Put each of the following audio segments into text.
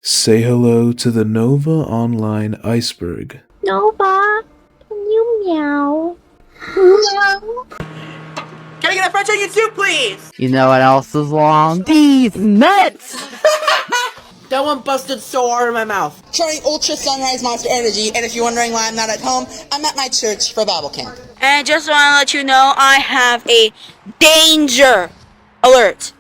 Say hello to the Nova Online Iceberg. Nova, can you meow? Meow. Can I get a French onion soup, please? You know what else is long? These nuts! That one busted so hard in my mouth. Trying Ultra Sunrise Monster Energy, and if you're wondering why I'm not at home, I'm at my church for Bible camp. And I just want to let you know I have a danger alert.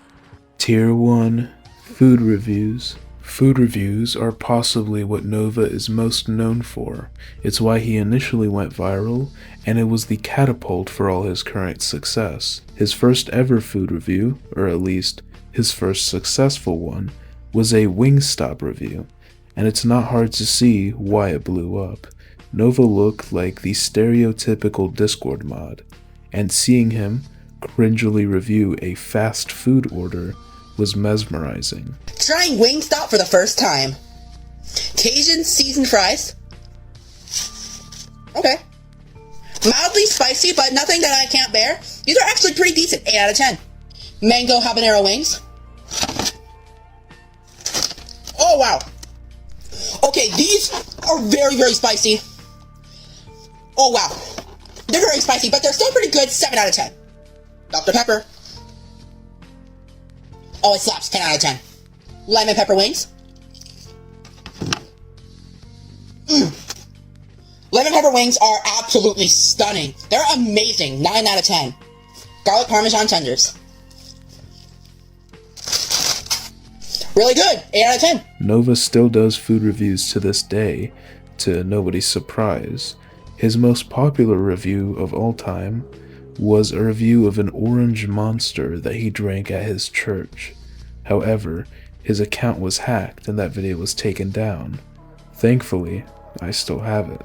Tier 1 Food Reviews. Food reviews are possibly what Nova is most known for. It's why he initially went viral, and it was the catapult for all his current success. His first ever food review, or at least his first successful one, was a Wingstop review, and it's not hard to see why it blew up. Nova looked like the stereotypical Discord mod, and seeing him cringily review a fast food order was mesmerizing. Trying Wingstop for the first time. Cajun seasoned fries. Okay. Mildly spicy, but nothing that I can't bear. These are actually pretty decent, 8 out of 10. Mango habanero wings. Oh, wow. Okay, these are very, very spicy. Oh, wow. They're very spicy, but they're still pretty good, 7 out of 10. Dr. Pepper. Oh, it slaps, 10 out of 10. Lemon pepper wings. Lemon pepper wings are absolutely stunning. They're amazing, 9 out of 10. Garlic parmesan tenders. Really good, 8 out of 10. Nova still does food reviews to this day, to nobody's surprise. His most popular review of all time was a review of an orange monster that he drank at his church. However, his account was hacked and that video was taken down. Thankfully, I still have it.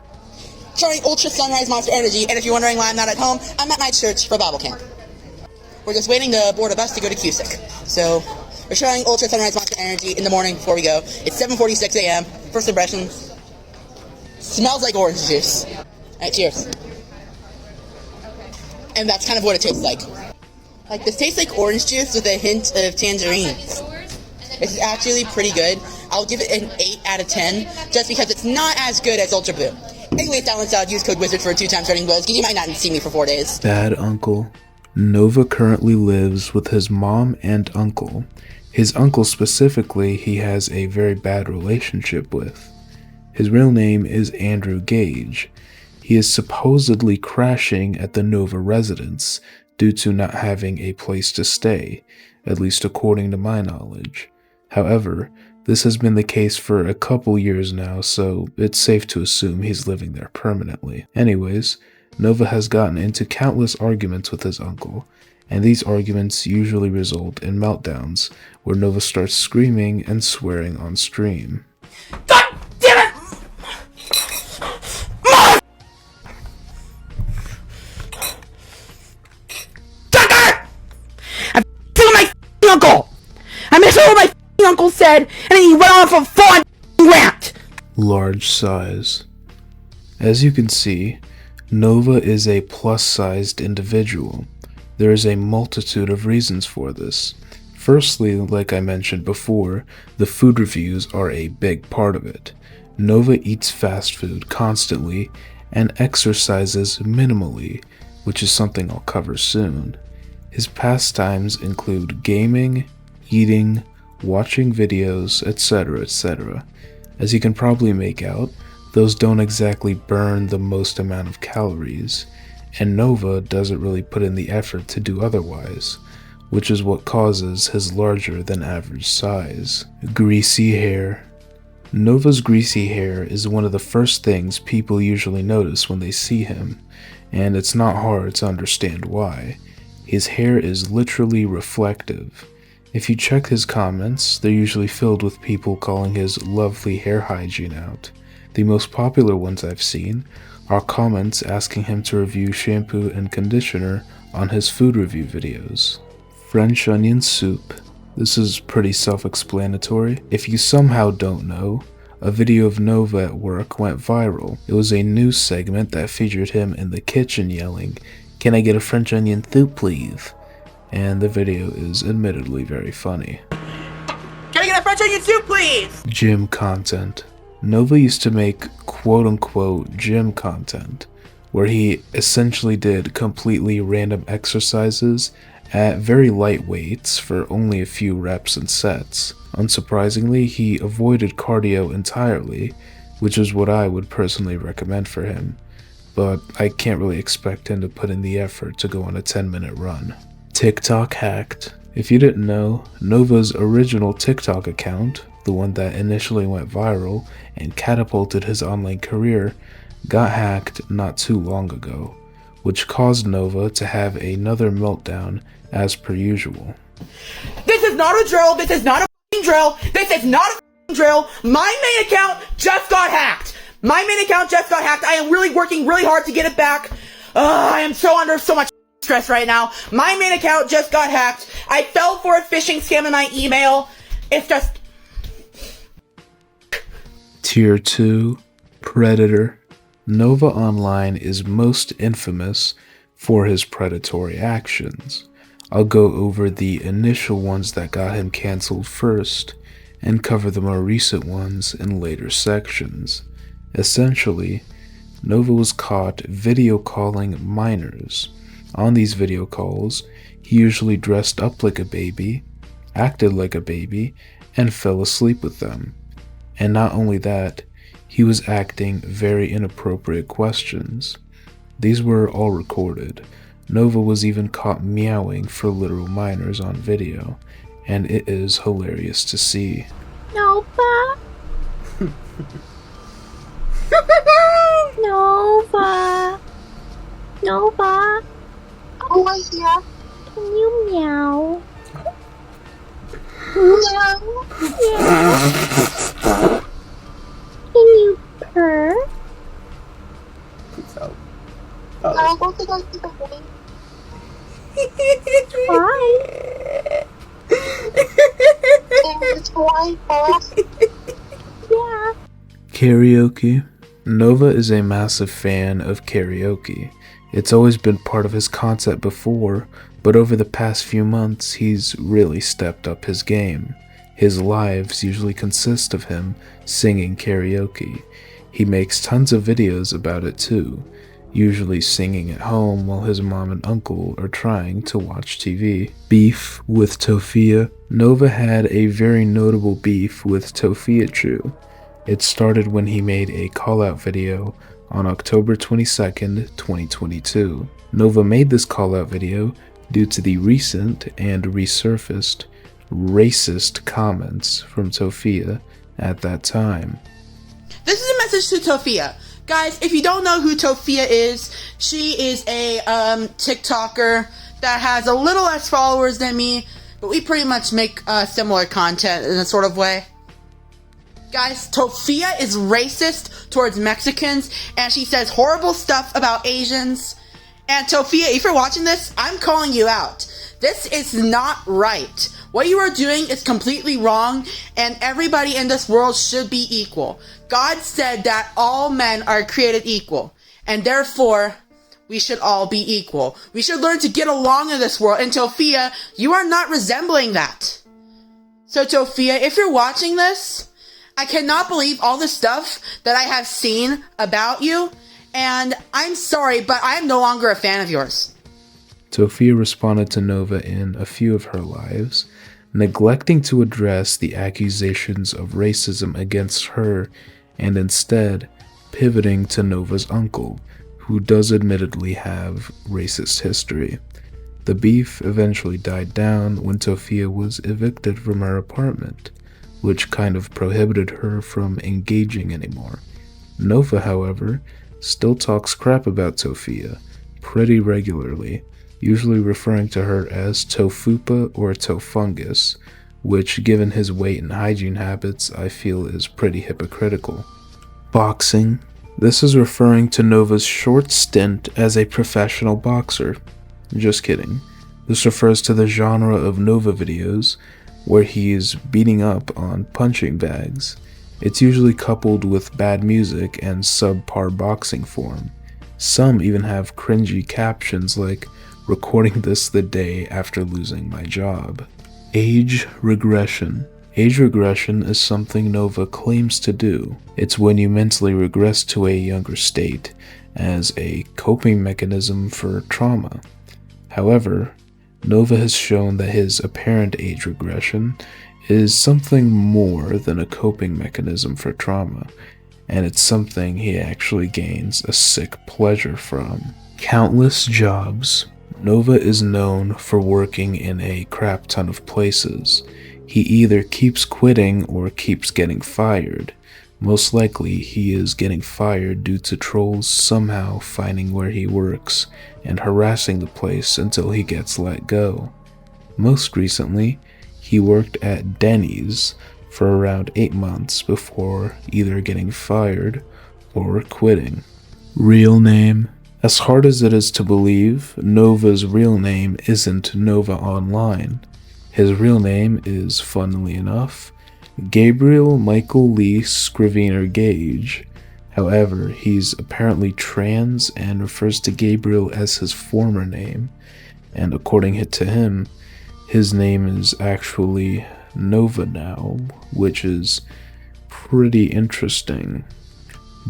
Trying Ultra Sunrise Monster Energy, and if you're wondering why I'm not at home, I'm at my church for Bible camp. We're just waiting to board a bus to go to Cusick. So, we're trying Ultra Sunrise Monster Energy in the morning before we go. It's 7:46 a.m. First impressions. Smells like orange juice. Alright, cheers. And that's kind of what it tastes like. Like, this tastes like orange juice with a hint of tangerines. It's actually pretty good. I'll give it an 8 out of 10, just because it's not as good as Ultra Blue. Anyways, download out, use code WIZARD for 2 times running blows, because you might not see me for 4 days. Bad uncle. Nova currently lives with his mom and uncle. His uncle specifically, he has a very bad relationship with. His real name is Andrew Gage. He is supposedly crashing at the Nova residence due to not having a place to stay, at least according to my knowledge. However, this has been the case for a couple years now, so it's safe to assume he's living there permanently. Anyways, Nova has gotten into countless arguments with his uncle, and these arguments usually result in meltdowns, where Nova starts screaming and swearing on stream. God damn it! Uncle! I missed what my uncle said, and then he went off a full rant! Large size. As you can see, Nova is a plus-sized individual. There is a multitude of reasons for this. Firstly, like I mentioned before, the food reviews are a big part of it. Nova eats fast food constantly and exercises minimally, which is something I'll cover soon. His pastimes include gaming, eating, watching videos, etc., etc. As you can probably make out, those don't exactly burn the most amount of calories, and Nova doesn't really put in the effort to do otherwise, which is what causes his larger than average size. Greasy hair. Nova's greasy hair is one of the first things people usually notice when they see him, and it's not hard to understand why. His hair is literally reflective. If you check his comments, they're usually filled with people calling his lovely hair hygiene out. The most popular ones I've seen are comments asking him to review shampoo and conditioner on his food review videos. French onion soup. This is pretty self-explanatory. If you somehow don't know, a video of Nova at work went viral. It was a news segment that featured him in the kitchen yelling, "Can I get a French onion soup, please?" And the video is admittedly very funny. Can I get a French onion chicken soup, please! Gym content. Nova used to make quote-unquote gym content, where he essentially did completely random exercises at very light weights for only a few reps and sets. Unsurprisingly, he avoided cardio entirely, which is what I would personally recommend for him, but I can't really expect him to put in the effort to go on a 10-minute run. TikTok hacked. If you didn't know, Nova's original TikTok account, the one that initially went viral and catapulted his online career, got hacked not too long ago, which caused Nova to have another meltdown as per usual. This is not a drill. This is not a f***ing drill. This is not a f***ing drill. My main account just got hacked. My main account just got hacked. I am really working really hard to get it back. I am so under so much stress right now. My main account just got hacked. I fell for a phishing scam in my email. It's just... Tier 2 Predator. Nova Online is most infamous for his predatory actions. I'll go over the initial ones that got him cancelled first, and cover the more recent ones in later sections. Essentially, Nova was caught video calling minors. On these video calls, he usually dressed up like a baby, acted like a baby, and fell asleep with them. And not only that, he was acting very inappropriate questions. These were all recorded. Nova was even caught meowing for literal minors on video, and it is hilarious to see. Nova? Nova? Nova? Oh, I hear. Can you meow? Meow? Yeah. Can you purr? I want to go to the room. Why? It's why, boss. Yeah. Karaoke. Nova is a massive fan of karaoke. It's always been part of his content before, but over the past few months, he's really stepped up his game. His lives usually consist of him singing karaoke. He makes tons of videos about it too, usually singing at home while his mom and uncle are trying to watch TV. Beef with Tofia. Nova had a very notable beef with Tofia True. It started when he made a call-out video on October 22nd, 2022. Nova made this call-out video due to the recent and resurfaced racist comments from Tofia at that time. This is a message to Tofia. Guys, if you don't know who Tofia is, she is a TikToker that has a little less followers than me, but we pretty much make similar content in a sort of way. Guys, Tofia is racist towards Mexicans, and she says horrible stuff about Asians. And Tofia, if you're watching this, I'm calling you out. This is not right. What you are doing is completely wrong, and everybody in this world should be equal. God said that all men are created equal, and therefore, we should all be equal. We should learn to get along in this world, and Tofia, you are not resembling that. So Tofia, if you're watching this, I cannot believe all the stuff that I have seen about you, and I'm sorry, but I'm no longer a fan of yours. Tofia responded to Nova in a few of her lives, neglecting to address the accusations of racism against her and instead pivoting to Nova's uncle, who does admittedly have racist history. The beef eventually died down when Tofia was evicted from her apartment, which kind of prohibited her from engaging anymore. Nova, however, still talks crap about Tofia pretty regularly, usually referring to her as Tofupa or Tofungus, which, given his weight and hygiene habits, I feel is pretty hypocritical. Boxing. This is referring to Nova's short stint as a professional boxer. Just kidding. This refers to the genre of Nova videos where he's beating up on punching bags. It's usually coupled with bad music and subpar boxing form. Some even have cringy captions like, "Recording this the day after losing my job." Age regression. Age regression is something Nova claims to do. It's when you mentally regress to a younger state as a coping mechanism for trauma. However, Nova has shown that his apparent age regression is something more than a coping mechanism for trauma, and it's something he actually gains a sick pleasure from. Countless jobs. Nova is known for working in a crap ton of places. He either keeps quitting or keeps getting fired. Most likely, he is getting fired due to trolls somehow finding where he works and harassing the place until he gets let go. Most recently, he worked at Denny's for around 8 months before either getting fired or quitting. Real name. As hard as it is to believe, Nova's real name isn't Nova Online. His real name is, funnily enough, Gabriel Michael Lee Scrivener Gage. However, he's apparently trans and refers to Gabriel as his former name, and according to him, his name is actually Nova now, which is pretty interesting.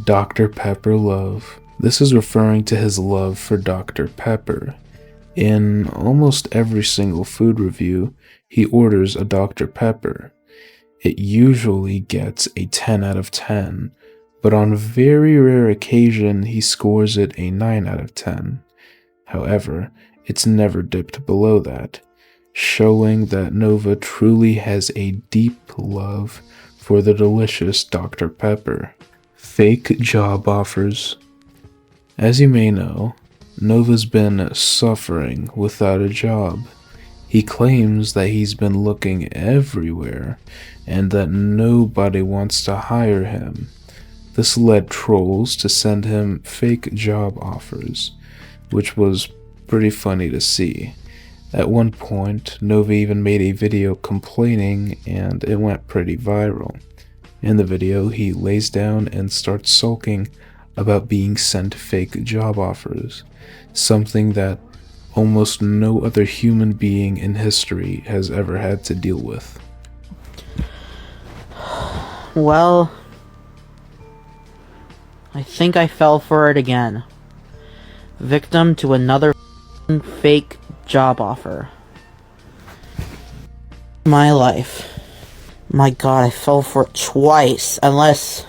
Dr. Pepper Love. This is referring to his love for Dr. Pepper. In almost every single food review, he orders a Dr. Pepper. It usually gets a 10 out of 10, but on very rare occasion he scores it a 9 out of 10. However, it's never dipped below that, showing that Nova truly has a deep love for the delicious Dr. Pepper. Fake job offers. As you may know, Nova's been suffering without a job. He claims that he's been looking everywhere and that nobody wants to hire him. This led trolls to send him fake job offers, which was pretty funny to see. At one point, Nova even made a video complaining and it went pretty viral. In the video, he lays down and starts sulking about being sent fake job offers, something that almost no other human being in history has ever had to deal with. Well, I think I fell for it again. Victim to another fake job offer. My life. My god, I fell for it twice. Unless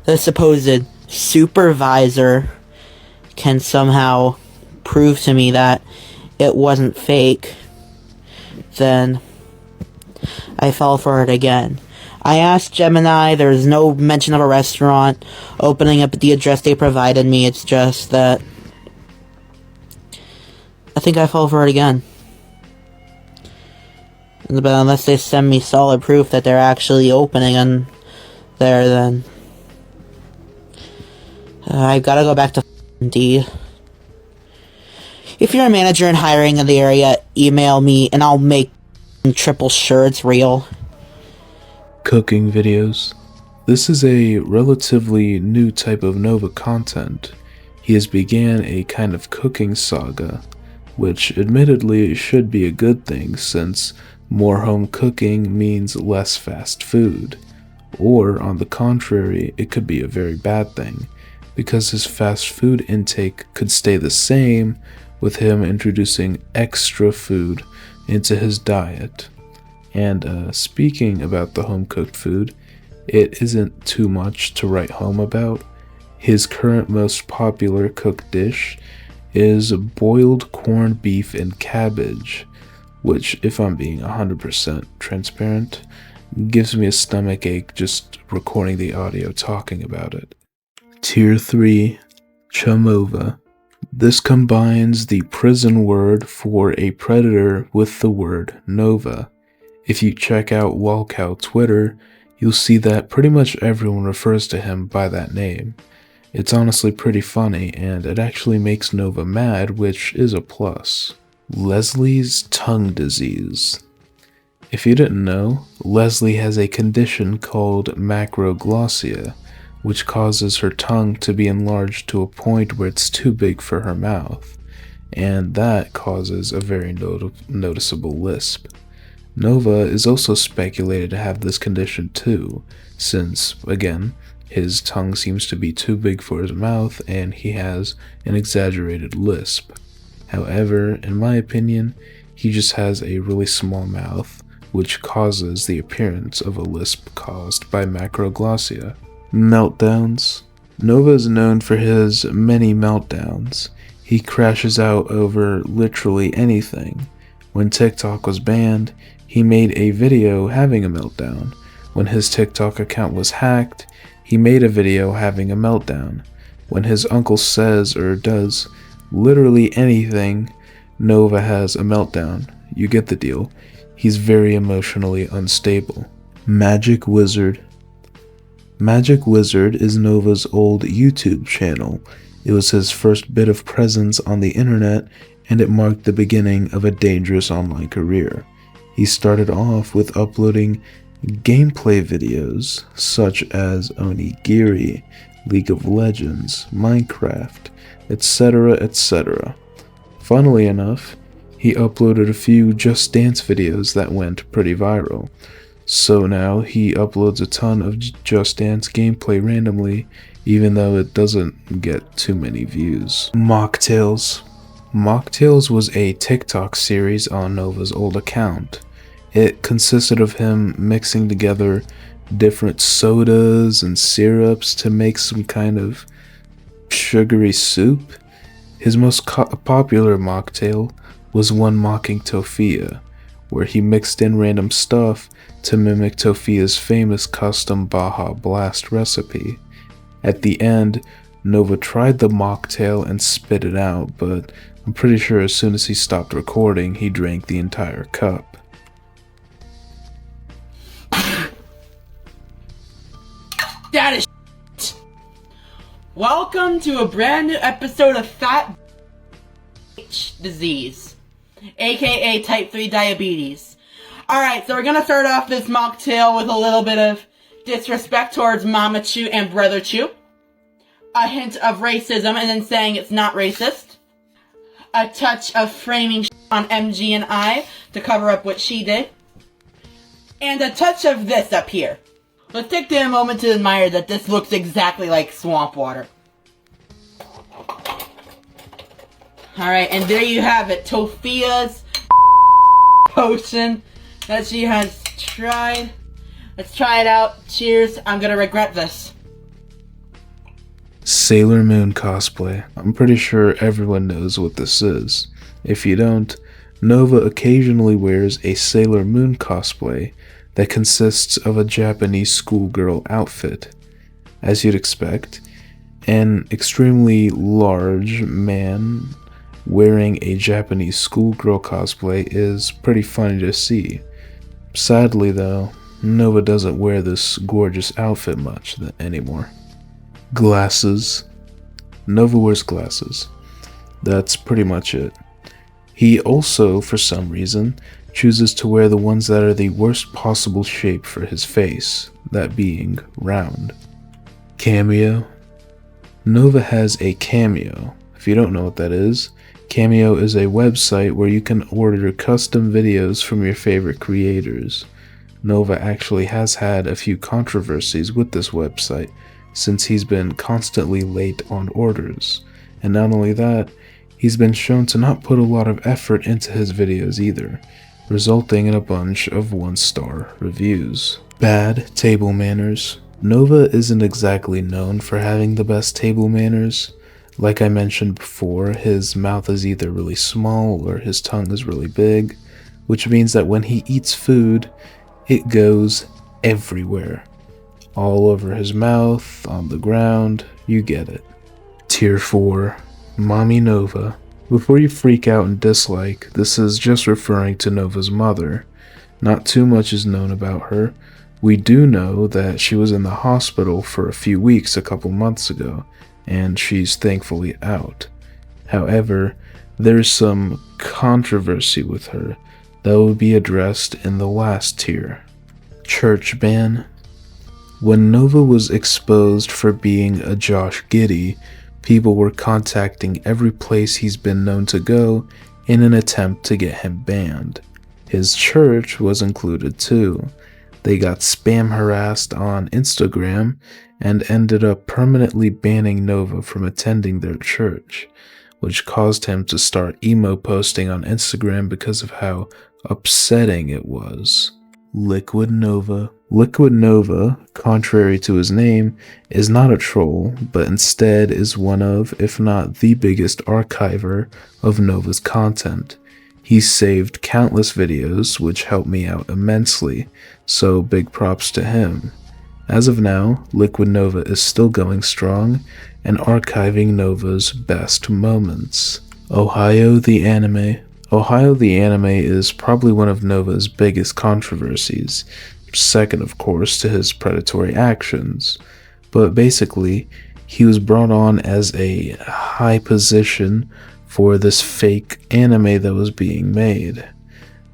the supposed supervisor can somehow prove to me that it wasn't fake, then I fell for it again. I asked Gemini, there's no mention of a restaurant opening up at the address they provided me. It's just that I think I fell for it again. But unless they send me solid proof that they're actually opening on there, then I've got to go back to Indeed. If you're a manager and hiring in the area, email me and I'll make triple sure it's real. Cooking videos. This is a relatively new type of Nova content. He has began a kind of cooking saga, which admittedly should be a good thing since more home cooking means less fast food. Or, on the contrary, it could be a very bad thing, because his fast food intake could stay the same with him introducing extra food into his diet. And speaking about the home-cooked food, it isn't too much to write home about. His current most popular cooked dish is boiled corned beef and cabbage, which, if I'm being 100% transparent, gives me a stomach ache just recording the audio talking about it. Tier 3, Chamova. This combines the prison word for a predator with the word Nova. If you check out Walcow Twitter, you'll see that pretty much everyone refers to him by that name. It's honestly pretty funny, and it actually makes Nova mad, which is a plus. Leslie's tongue disease. If you didn't know, Leslie has a condition called macroglossia, which causes her tongue to be enlarged to a point where it's too big for her mouth, and that causes a very noticeable lisp. Nova is also speculated to have this condition too, since, again, his tongue seems to be too big for his mouth and he has an exaggerated lisp. However, in my opinion, he just has a really small mouth, which causes the appearance of a lisp caused by macroglossia. Meltdowns. Nova is known for his many meltdowns. He crashes out over literally anything. When TikTok was banned, he made a video having a meltdown. When his TikTok account was hacked, he made a video having a meltdown. When his uncle says or does literally anything, Nova has a meltdown. You get the deal. He's very emotionally unstable. Magic Wizard. Magic Wizard is Nova's old YouTube channel. It was his first bit of presence on the internet, and it marked the beginning of a dangerous online career. He started off with uploading gameplay videos such as Onigiri, League of Legends, Minecraft, etc., etc. Funnily enough, he uploaded a few Just Dance videos that went pretty viral. So now he uploads a ton of Just Dance gameplay randomly, even though it doesn't get too many views. Mocktails. Mocktails was a TikTok series on Nova's old account. It consisted of him mixing together different sodas and syrups to make some kind of sugary soup. His most popular mocktail was one mocking Tofia, where he mixed in random stuff to mimic Tofia's famous custom Baja Blast recipe. At the end, Nova tried the mocktail and spit it out, but I'm pretty sure as soon as he stopped recording, he drank the entire cup. That is shit. Welcome to a brand new episode of Fat Disease, aka Type 3 Diabetes. Alright, so we're gonna start off this mocktail with a little bit of disrespect towards Mama Chew and Brother Chew, a hint of racism and then saying it's not racist, a touch of framing on MG and I to cover up what she did, and a touch of this up here. Let's take a moment to admire that this looks exactly like swamp water. Alright, and there you have it, Tofia's potion that she has tried. Let's try it out. Cheers. I'm gonna regret this. Sailor Moon cosplay. I'm pretty sure everyone knows what this is. If you don't, Nova occasionally wears a Sailor Moon cosplay that consists of a Japanese schoolgirl outfit. As you'd expect, an extremely large man wearing a Japanese schoolgirl cosplay is pretty funny to see. Sadly though, Nova doesn't wear this gorgeous outfit much anymore. Glasses. Nova wears glasses. That's pretty much it. He also, for some reason, chooses to wear the ones that are the worst possible shape for his face, that being round. Cameo. Nova has a Cameo. If you don't know what that is, Cameo is a website where you can order custom videos from your favorite creators. Nova actually has had a few controversies with this website, since he's been constantly late on orders. And not only that, he's been shown to not put a lot of effort into his videos either, resulting in a bunch of 1-star reviews. Bad table manners. Nova isn't exactly known for having the best table manners. Like I mentioned before, his mouth is either really small or his tongue is really big, which means that when he eats food, it goes everywhere. All over his mouth, on the ground, you get it. Tier 4. Mommy Nova. Before you freak out and dislike, this is just referring to Nova's mother. Not too much is known about her. We do know that she was in the hospital for a few weeks a couple months ago, and she's thankfully out. However, there's some controversy with her that will be addressed in the last tier. Church ban. When Nova was exposed for being a Josh Giddey, people were contacting every place he's been known to go in an attempt to get him banned. His church was included too. They got spam harassed on Instagram and ended up permanently banning Nova from attending their church, which caused him to start emo posting on Instagram because of how upsetting it was. Liquid Nova. Liquid Nova, contrary to his name, is not a troll, but instead is one of, if not the biggest archiver of Nova's content. He's saved countless videos, which helped me out immensely, so big props to him. As of now, Liquid Nova is still going strong and archiving Nova's best moments. Ohio the Anime. Ohio the Anime is probably one of Nova's biggest controversies, second of course to his predatory actions, but basically he was brought on as a high position for this fake anime that was being made.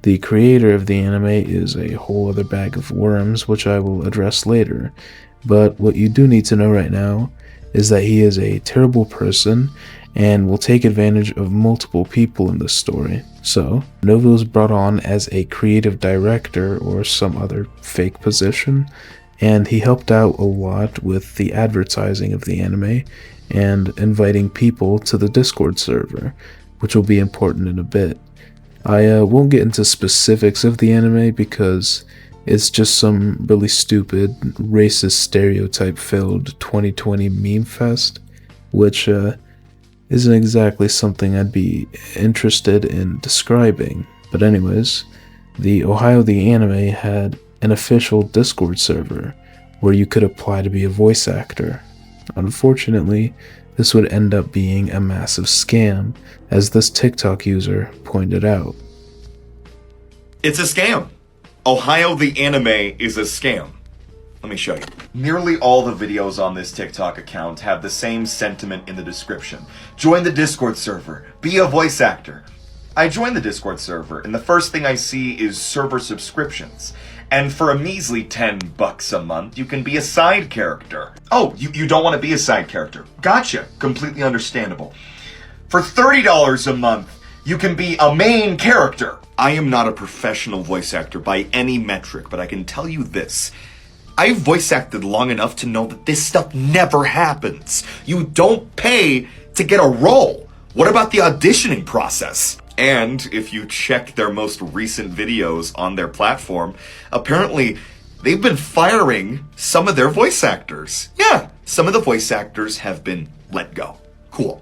The creator of the anime is a whole other bag of worms, which I will address later, but what you do need to know right now is that he is a terrible person and will take advantage of multiple people in this story. So, Nova was brought on as a creative director or some other fake position, and he helped out a lot with the advertising of the anime and inviting people to the Discord server, which will be important in a bit. I won't get into specifics of the anime because it's just some really stupid, racist, stereotype-filled 2020 meme fest, which isn't exactly something I'd be interested in describing. But anyways, the Ohio the Anime had an official Discord server where you could apply to be a voice actor. Unfortunately, this would end up being a massive scam, as this TikTok user pointed out. It's a scam. Ohio the Anime is a scam. Let me show you. Nearly all the videos on this TikTok account have the same sentiment in the description. Join the Discord server. Be a voice actor. I joined the Discord server, and the first thing I see is server subscriptions. And for a measly $10 a month, you can be a side character. Oh, you don't want to be a side character. Gotcha. Completely understandable. For $30 a month, you can be a main character. I am not a professional voice actor by any metric, but I can tell you this. I've voice acted long enough to know that this stuff never happens. You don't pay to get a role. What about the auditioning process? And if you check their most recent videos on their platform, apparently they've been firing some of their voice actors. Yeah, some of the voice actors have been let go. Cool.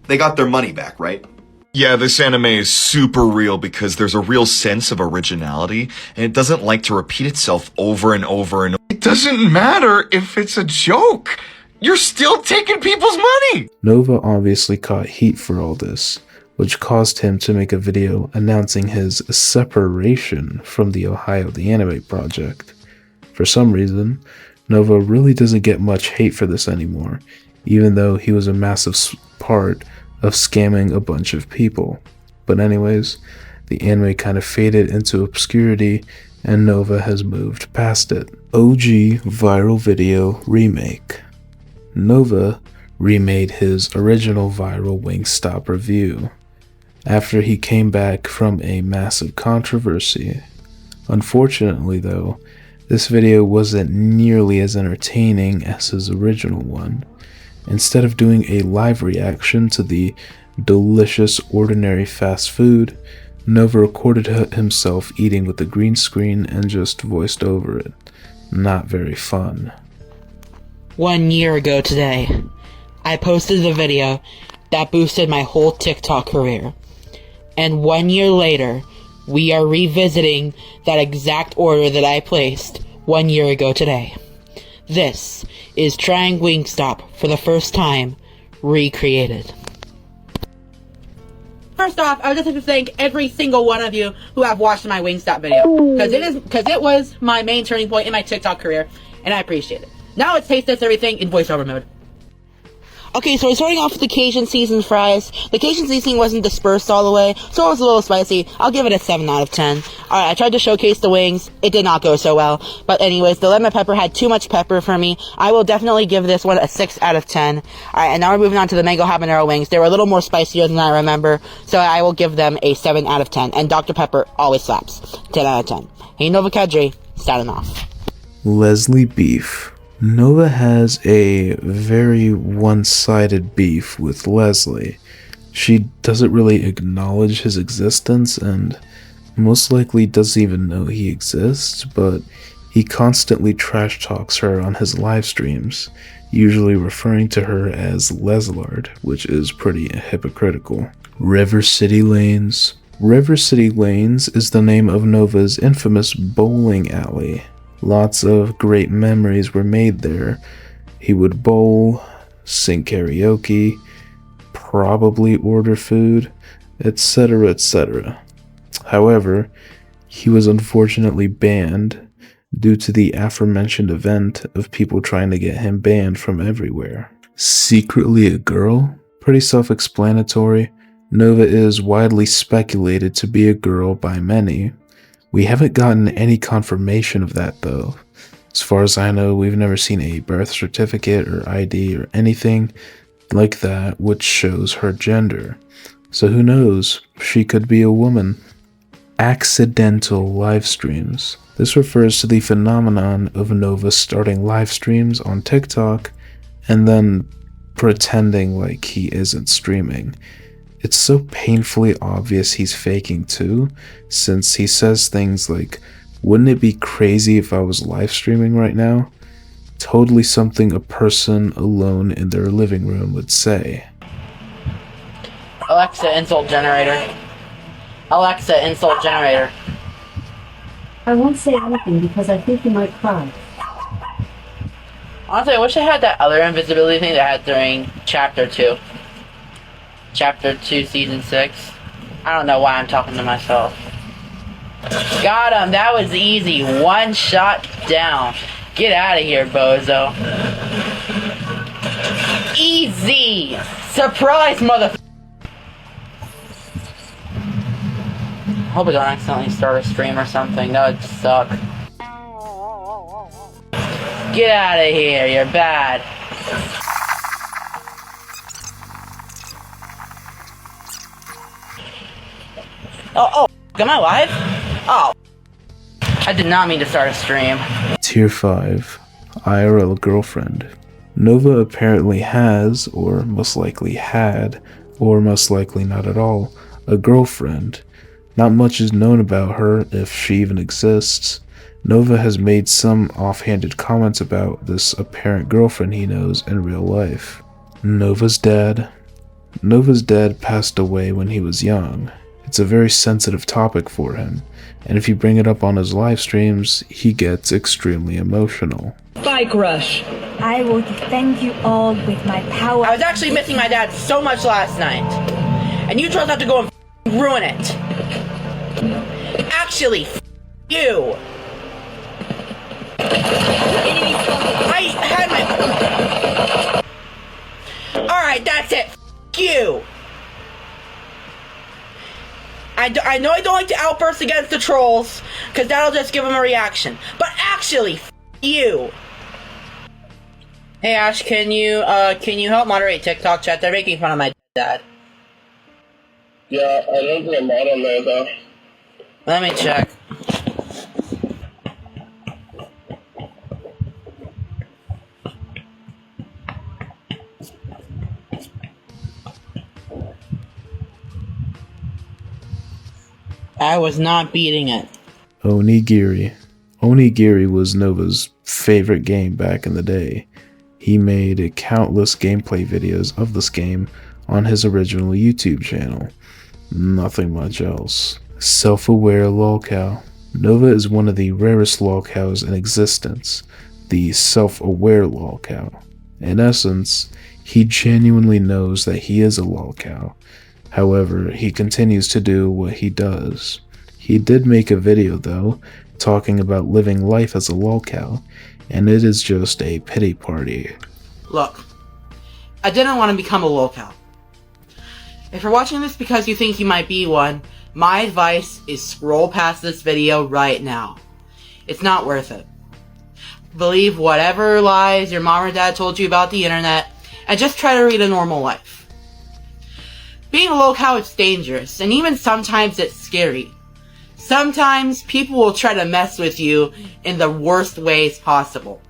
They got their money back, right? Yeah, this anime is super real because there's a real sense of originality, and it doesn't like to repeat itself over and over and over. It doesn't matter if it's a joke. You're still taking people's money! Nova obviously caught heat for all this, which caused him to make a video announcing his separation from the Ohio the Anime project. For some reason, Nova really doesn't get much hate for this anymore, even though he was a massive part of scamming a bunch of people. But anyways, the anime kind of faded into obscurity and Nova has moved past it. OG viral video remake. Nova remade his original viral Wingstop review after he came back from a massive controversy. Unfortunately though, this video wasn't nearly as entertaining as his original one. Instead of doing a live reaction to the delicious ordinary fast food, Nova recorded himself eating with the green screen and just voiced over it. Not very fun. 1 year ago today, I posted the video that boosted my whole TikTok career. And 1 year later, we are revisiting that exact order that I placed 1 year ago today. This is trying Wingstop for the first time, recreated. First off, I would just like to thank every single one of you who have watched my Wingstop video, because it was my main turning point in my TikTok career, and I appreciate it. Now let's taste test everything in voiceover mode. Okay, so we're starting off with the Cajun seasoned fries. The Cajun seasoning wasn't dispersed all the way, so it was a little spicy. I'll give it a 7 out of 10. Alright, I tried to showcase the wings. It did not go so well. But anyways, the lemon pepper had too much pepper for me. I will definitely give this one a 6 out of 10. Alright, and now we're moving on to the mango habanero wings. They were a little more spicier than I remember, so I will give them a 7 out of 10. And Dr. Pepper always slaps. 10 out of 10. Hey, Nova Kadri, starting off. Leslie Beef. Nova has a very one-sided beef with Leslie. She doesn't really acknowledge his existence and most likely doesn't even know he exists, but he constantly trash talks her on his live streams, usually referring to her as Leslard, which is pretty hypocritical. River City Lanes. River City Lanes is the name of Nova's infamous bowling alley. Lots of great memories were made there. He would bowl, sing karaoke, probably order food, etc., etc. However, he was unfortunately banned due to the aforementioned event of people trying to get him banned from everywhere. Secretly a girl? Pretty self-explanatory. Nova is widely speculated to be a girl by many. We haven't gotten any confirmation of that though. As far as I know, we've never seen a birth certificate or ID or anything like that which shows her gender. So who knows, she could be a woman. Accidental live streams. This refers to the phenomenon of Nova starting live streams on TikTok and then pretending like he isn't streaming. It's so painfully obvious he's faking too, since he says things like, "Wouldn't it be crazy if I was live streaming right now?" Totally something a person alone in their living room would say. Alexa, insult generator. Alexa, insult generator. I won't say anything because I think you might cry. Honestly, I wish I had that other invisibility thing that I had during Chapter 2. Chapter 2, Season 6. I don't know why I'm talking to myself. Got him! That was easy. One shot down. Get out of here, bozo. Easy! Surprise, mother... Hope I don't accidentally start a stream or something. That would suck. Get out of here, you're bad. Oh, am I live? Oh. I did not mean to start a stream. Tier 5. IRL girlfriend. Nova apparently has, or most likely had, or most likely not at all, a girlfriend. Not much is known about her, if she even exists. Nova has made some offhanded comments about this apparent girlfriend he knows in real life. Nova's dad. Nova's dad passed away when he was young. It's a very sensitive topic for him, and if you bring it up on his live streams, he gets extremely emotional. Bike rush. I will defend you all with my power. I was actually missing my dad so much last night, and you chose not to go and ruin it. Actually, you. I had my... Alright, that's it. You. I know I don't like to outburst against the trolls, because that'll just give them a reaction. But actually, you. Hey Ash, can you help moderate TikTok chat? They're making fun of my dad. Yeah, I don't put a mod on there though. Let me check. I was not beating it. Onigiri. Onigiri was Nova's favorite game back in the day. He made countless gameplay videos of this game on his original YouTube channel. Nothing much else. Self-aware lolcow. Nova is one of the rarest lolcows in existence. The self-aware lolcow. In essence, he genuinely knows that he is a lolcow. However, he continues to do what he does. He did make a video though, talking about living life as a lolcow, and it is just a pity party. Look, I didn't want to become a lolcow. If you're watching this because you think you might be one, my advice is scroll past this video right now. It's not worth it. Believe whatever lies your mom or dad told you about the internet, and just try to lead a normal life. Being a lolcow is dangerous, and even sometimes it's scary. Sometimes people will try to mess with you in the worst ways possible.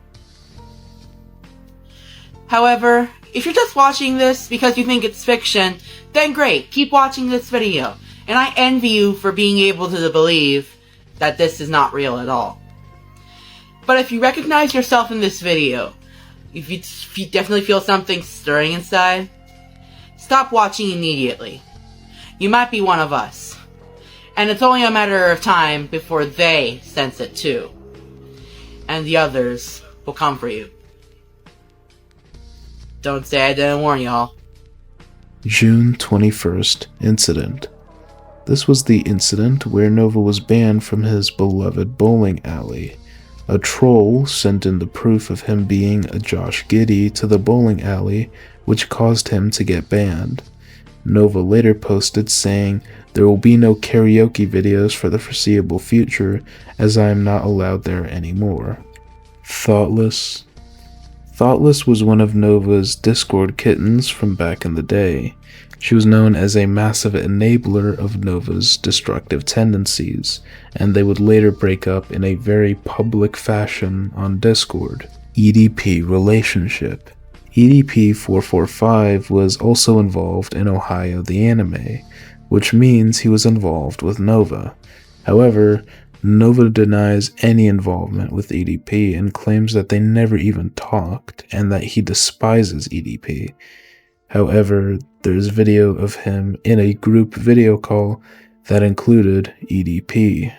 However, if you're just watching this because you think it's fiction, then great, keep watching this video, and I envy you for being able to believe that this is not real at all. But if you recognize yourself in this video, if you definitely feel something stirring inside, stop watching immediately. You might be one of us. And it's only a matter of time before they sense it too. And the others will come for you. Don't say I didn't warn y'all. June 21st incident. This was the incident where Nova was banned from his beloved bowling alley. A troll sent in the proof of him being a Josh Giddey to the bowling alley, which caused him to get banned. Nova later posted saying, "There will be no karaoke videos for the foreseeable future, as I am not allowed there anymore." Thoughtless. Thoughtless was one of Nova's Discord kittens from back in the day. She was known as a massive enabler of Nova's destructive tendencies, and they would later break up in a very public fashion on Discord. EDP relationship. EDP445 was also involved in Ohio the Anime, which means he was involved with Nova. However, Nova denies any involvement with EDP and claims that they never even talked and that he despises EDP. However, there's video of him in a group video call that included EDP.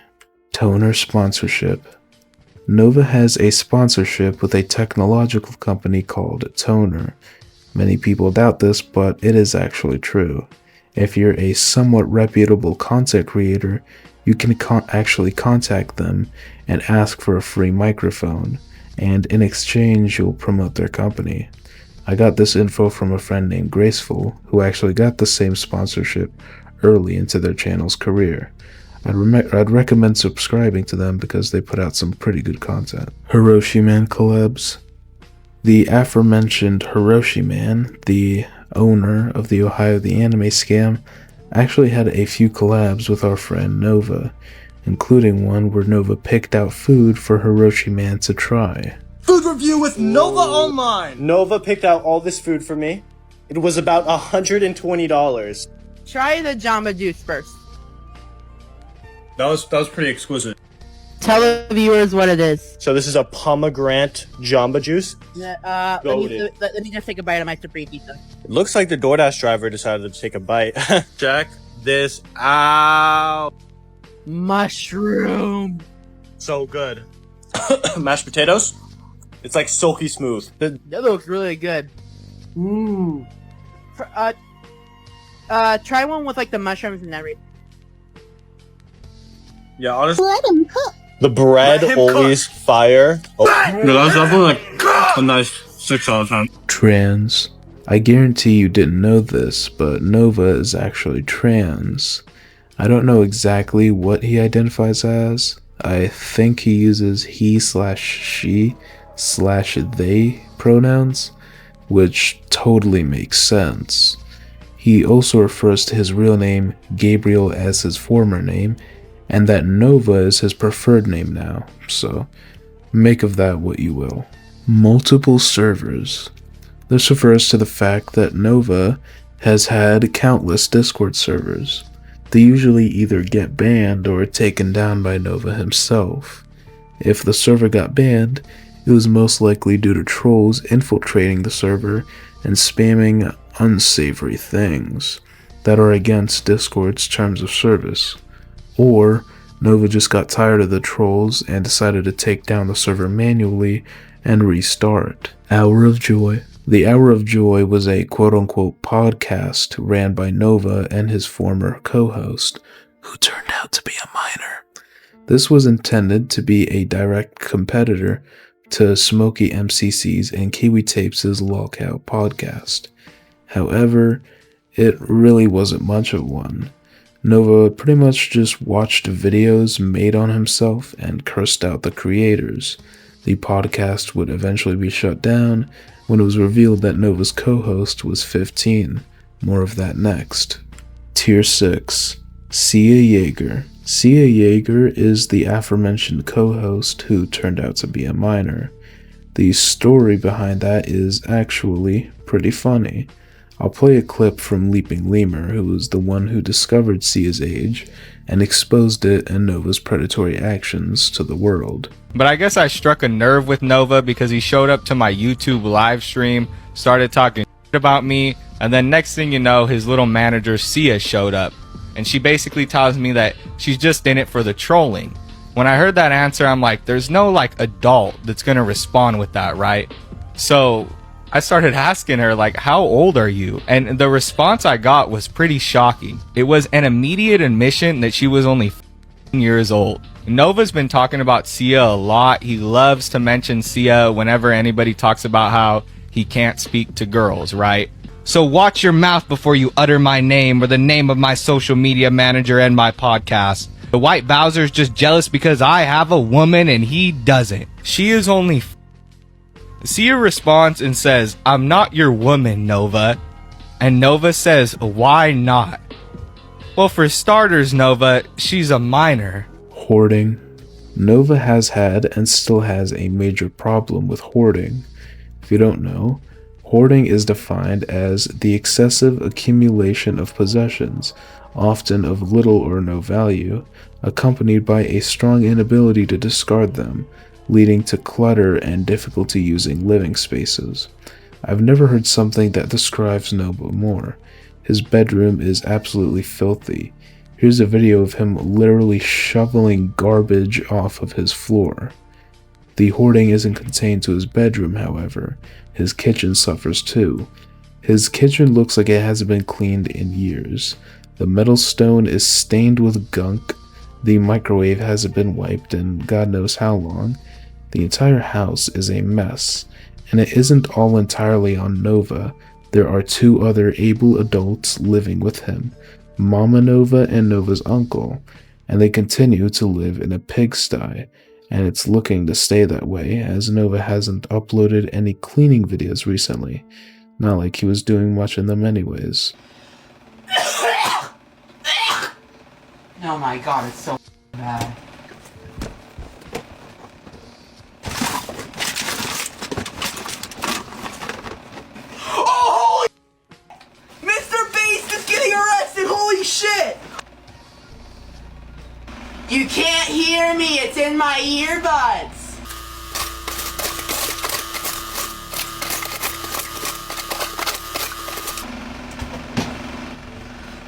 Toner sponsorship. Nova has a sponsorship with a technological company called Toner. Many people doubt this, but it is actually true. If you're a somewhat reputable content creator, you can actually contact them and ask for a free microphone, and in exchange you'll promote their company. I got this info from a friend named Graceful, who actually got the same sponsorship early into their channel's career. I'd recommend subscribing to them because they put out some pretty good content. Hiroshi Man collabs. The aforementioned Hiroshi Man, the owner of the Ohio the Anime scam, actually had a few collabs with our friend Nova, including one where Nova picked out food for Hiroshi Man to try. Food review with Nova Online! Nova picked out all this food for me. It was about $120. Try the Jamba Juice first. That was pretty exquisite. Tell the viewers what it is. So this is a pomegranate Jamba Juice. Let me just take a bite of my Supreme pizza. It looks like the DoorDash driver decided to take a bite. Check this out. Mushroom. So good. Mashed potatoes. It's like silky smooth. That looks really good. Mmm. Try one with like the mushrooms and everything. Yeah, honestly. Let him cook. The bread always fire. Oh. Yeah, that's definitely like a nice 6 out of 10. Trans. I guarantee you didn't know this, but Nova is actually trans. I don't know exactly what he identifies as. I think he uses he/she/they pronouns, which totally makes sense. He also refers to his real name, Gabriel, as his former name, and that Nova is his preferred name now, so make of that what you will. Multiple servers. This refers to the fact that Nova has had countless Discord servers. They usually either get banned or taken down by Nova himself. If the server got banned, it was most likely due to trolls infiltrating the server and spamming unsavory things that are against Discord's terms of service. Or Nova just got tired of the trolls and decided to take down the server manually and restart. Hour of Joy. The Hour of Joy was a quote-unquote podcast ran by Nova and his former co-host, who turned out to be a minor. This was intended to be a direct competitor to Smokey MCC's and Kiwi Tapes' Lolcow podcast. However, it really wasn't much of one. Nova pretty much just watched videos made on himself and cursed out the creators. The podcast would eventually be shut down when it was revealed that Nova's co-host was 15. More of that next. Tier 6. Sia Yeager. Sia Yeager is the aforementioned co-host who turned out to be a minor. The story behind that is actually pretty funny. I'll play a clip from Leaping Lemur, who was the one who discovered Sia's age and exposed it and Nova's predatory actions to the world. But I guess I struck a nerve with Nova because he showed up to my YouTube live stream, started talking shit about me, and then next thing you know, his little manager Sia showed up. And she basically tells me that she's just in it for the trolling. When I heard that answer, I'm like, there's no adult that's gonna respond with that, right? So I started asking her, how old are you? And the response I got was pretty shocking. It was an immediate admission that she was only 15 years old. Nova's been talking about Sia a lot. He loves to mention Sia whenever anybody talks about how he can't speak to girls, right? So watch your mouth before you utter my name or the name of my social media manager and my podcast. The White Bowser's just jealous because I have a woman and he doesn't. She is only Sia responds and says, I'm not your woman, Nova. And Nova says, why not? Well, for starters, Nova, she's a minor. Hoarding. Nova has had and still has a major problem with hoarding. If you don't know, hoarding is defined as the excessive accumulation of possessions, often of little or no value, accompanied by a strong inability to discard them, leading to clutter and difficulty using living spaces. I've never heard something that describes Nova more. His bedroom is absolutely filthy. Here's a video of him literally shoveling garbage off of his floor. The hoarding isn't contained to his bedroom, however. His kitchen suffers too. His kitchen looks like it hasn't been cleaned in years. The metal stone is stained with gunk. The microwave hasn't been wiped in God knows how long. The entire house is a mess, and it isn't all entirely on Nova. There are two other able adults living with him, Mama Nova and Nova's uncle, and they continue to live in a pigsty, and it's looking to stay that way as Nova hasn't uploaded any cleaning videos recently. Not like he was doing much in them anyways. Oh my god, it's so bad. Oh, holy Mr. Beast is getting arrested! Holy shit! You can't hear me, it's in my earbuds!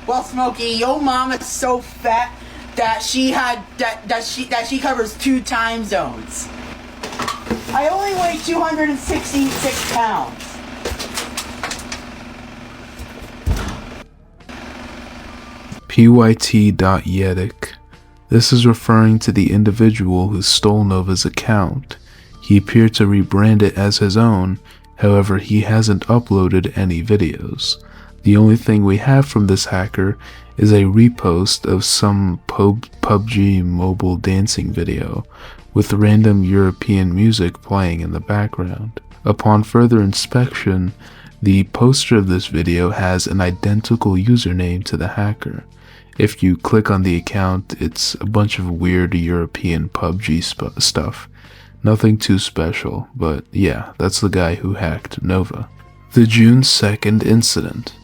Well, Smokey, your mama's so fat that she covers 2 time zones. I only weigh 266 pounds. pyt.yedik. This is referring to the individual who stole Nova's account. He appeared to rebrand it as his own, however he hasn't uploaded any videos. The only thing we have from this hacker is a repost of some PUBG mobile dancing video, with random European music playing in the background. Upon further inspection, the poster of this video has an identical username to the hacker. If you click on the account, it's a bunch of weird European PUBG stuff. Nothing too special, but yeah, that's the guy who hacked Nova. The June 2nd incident.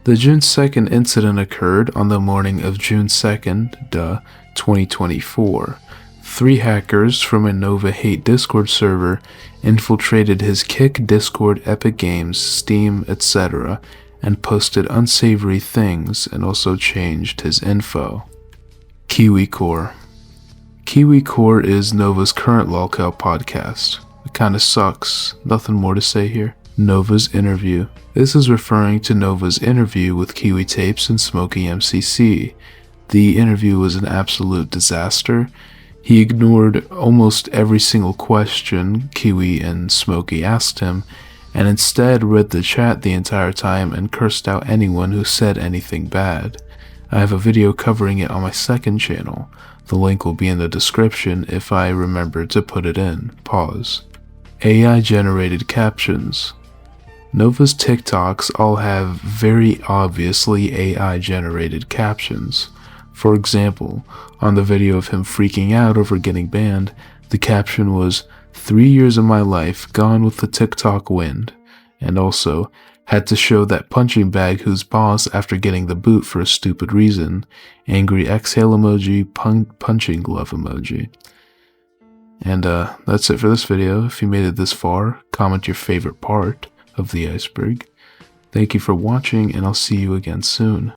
The June 2nd incident occurred on the morning of June 2nd, 2024. 3 hackers from a Nova Hate Discord server infiltrated his Kick, Discord, Epic Games, Steam, etc., and posted unsavory things and also changed his info. Kiwi Core. Kiwi Core is Nova's current lolcow podcast. It kinda sucks, nothing more to say here. Nova's interview. This is referring to Nova's interview with Kiwi Tapes and Smokey MCC. The interview was an absolute disaster. He ignored almost every single question Kiwi and Smokey asked him, and instead read the chat the entire time and cursed out anyone who said anything bad. I have a video covering it on my second channel. The link will be in the description if I remember to put it in. Pause. AI generated captions. Nova's TikToks all have very obviously AI generated captions. For example, on the video of him freaking out over getting banned, the caption was 3 years of my life gone with the TikTok wind, and also had to show that punching bag who's boss after getting the boot for a stupid reason, angry exhale emoji, punching glove emoji. And that's it for this video. If you made it this far, comment your favorite part of the iceberg. Thank you for watching, and I'll see you again soon.